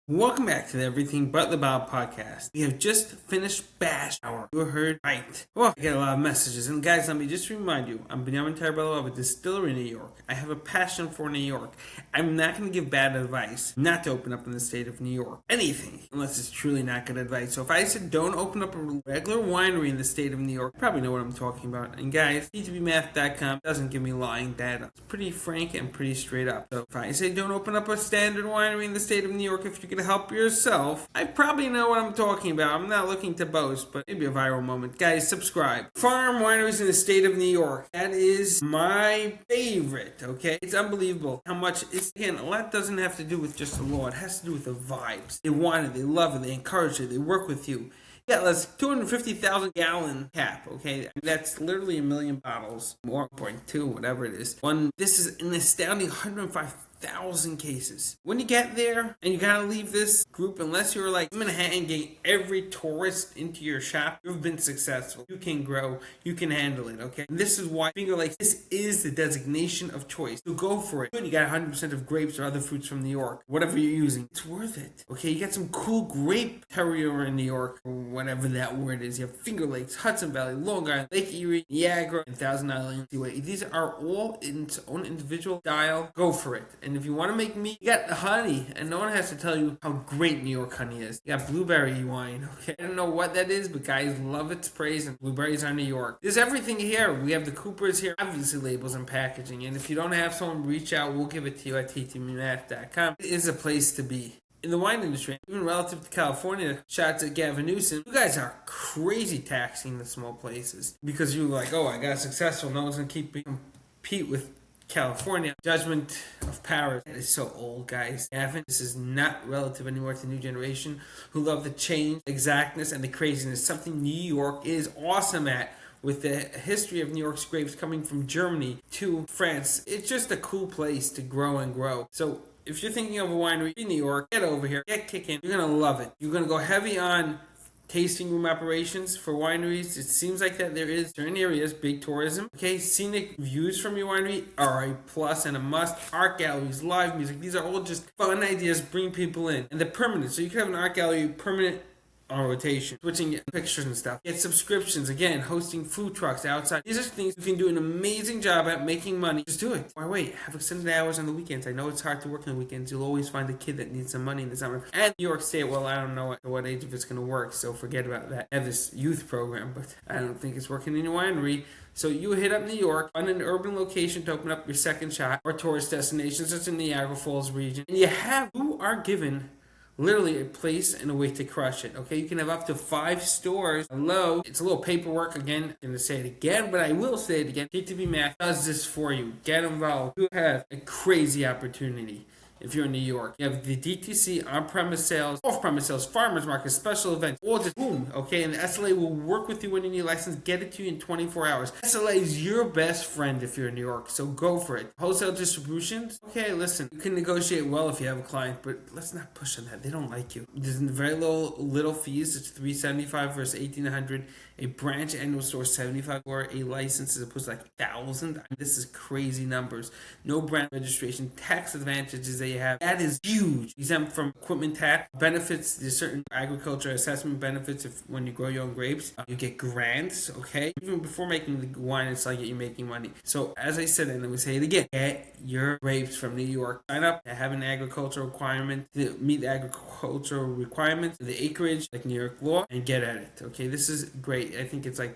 Welcome back to the Everything But the Bob podcast. We have just finished Bash Hour. You heard right. Well, I get a lot of messages. And guys, let me just remind you, I'm Benjamin Tarabello of a distillery in New York. I have a passion for New York. I'm not going to give bad advice not to open up in the state of New York. Anything, unless it's truly not good advice. So if I said don't open up a regular winery in the state of New York, you probably know what I'm talking about. And guys, t2bmath.com doesn't give me lying data. It's pretty frank and pretty straight up. So if I say don't open up a standard winery in the state of New York, if you to help yourself, I probably know what I'm talking about. I'm not looking to boast, but maybe a viral moment. Guys, subscribe. Farm wineries in the state of New York. That is my favorite, okay? It's unbelievable how much it's, again, a lot doesn't have to do with just the law. It has to do with the vibes. They want it, they love it, they encourage it, they work with you. Yeah, that's 250,000 gallon cap, okay? That's literally 1 million bottles, 1.2, whatever it is. This is an astounding 105,000 cases. When you get there and you gotta leave this group, unless you're like Manhattan getting every tourist into your shop, you've been successful. You can grow, you can handle it, okay? And this is why Finger Lakes, this is the designation of choice. So go for it. Good, you got 100% of grapes or other fruits from New York, whatever you're using. It's worth it, okay? You got some cool grape terrior in New York, or whatever that word is. You have Finger Lakes, Hudson Valley, Long Island, Lake Erie, Niagara, and Thousand Island. These are all in its own individual style. Go for it. And if you want to make meat, you got honey, and no one has to tell you how great New York honey is. You got blueberry wine, okay? I don't know what that is, but guys love its praise, and blueberries are New York. There's everything here. We have the Coopers here, obviously labels and packaging, and if you don't have someone reach out, we'll give it to you at ttbmath.com. It is a place to be. In the wine industry, even relative to California, shots at Gavin Newsom, you guys are crazy taxing the small places because you're like, oh, I got successful, no one's going to compete with California. Judgment of Paris. That is so old, guys. Gavin, this is not relative anymore to the new generation who love the change, exactness, and the craziness. Something New York is awesome at. With the history of New York's grapes coming from Germany to France, it's just a cool place to grow and grow. So if you're thinking of a winery in New York, get over here, get kicking. You're going to love it. You're going to go heavy on tasting room operations for wineries. It seems like that there is certain areas, big tourism. Okay, scenic views from your winery are a plus and a must. Art galleries, live music, these are all just fun ideas, bring people in. And they're permanent. So you can have an art gallery permanent on rotation, switching pictures and stuff. Get subscriptions, again, hosting food trucks outside. These are things you can do an amazing job at making money. Just do it. Why wait? Have extended hours on the weekends. I know it's hard to work on the weekends. You'll always find a kid that needs some money in the summer. And New York State, well, I don't know at what age if it's going to work, so forget about that. I have this youth program, but I don't think it's working in your winery. So you hit up New York, find an urban location to open up your second shop, or tourist destinations such as the Niagara Falls region. And you are given literally a place and a way to crush it, okay? You can have up to 5 stores. Hello. It's a little paperwork again. I'm going to say it again, but I will say it again. K2B Math does this for you. Get involved. You have a crazy opportunity. If you're in New York, you have the DTC on-premise sales, off-premise sales, farmers markets, special events, all just boom, okay? And the SLA will work with you when you need a license, get it to you in 24 hours. SLA is your best friend if you're in New York, so go for it. Wholesale distributions, okay, listen, you can negotiate well if you have a client, but let's not push on that. They don't like you. There's very little fees. It's $375 versus $1,800. A branch annual store $75 or a license as opposed to like $1,000. This is crazy numbers. No brand registration, tax advantages that you have. That is huge. Exempt from equipment tax benefits. There's certain agriculture assessment benefits if when you grow your own grapes. You get grants, okay? Even before making the wine and selling it, you're making money. So as I said, and let me say it again, get your grapes from New York. Sign up to have an agricultural requirement, to meet the agricultural requirements, the acreage, like New York law, and get at it, okay? This is great. I think it's like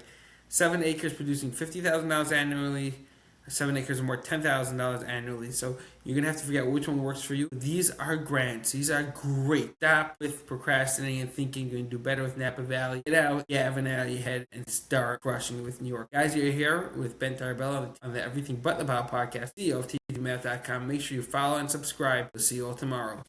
7 acres producing $50,000 annually, 7 acres or more, $10,000 annually. So you're going to have to figure out which one works for you. These are grants. These are great. Stop with procrastinating and thinking you're going to do better with Napa Valley. Get out, Gavin out of your head, and start crushing it with New York. Guys, you're here with Ben Tarabello on the Everything But the Bob podcast, CEO of TVMath.com. Make sure you follow and subscribe. We'll see you all tomorrow.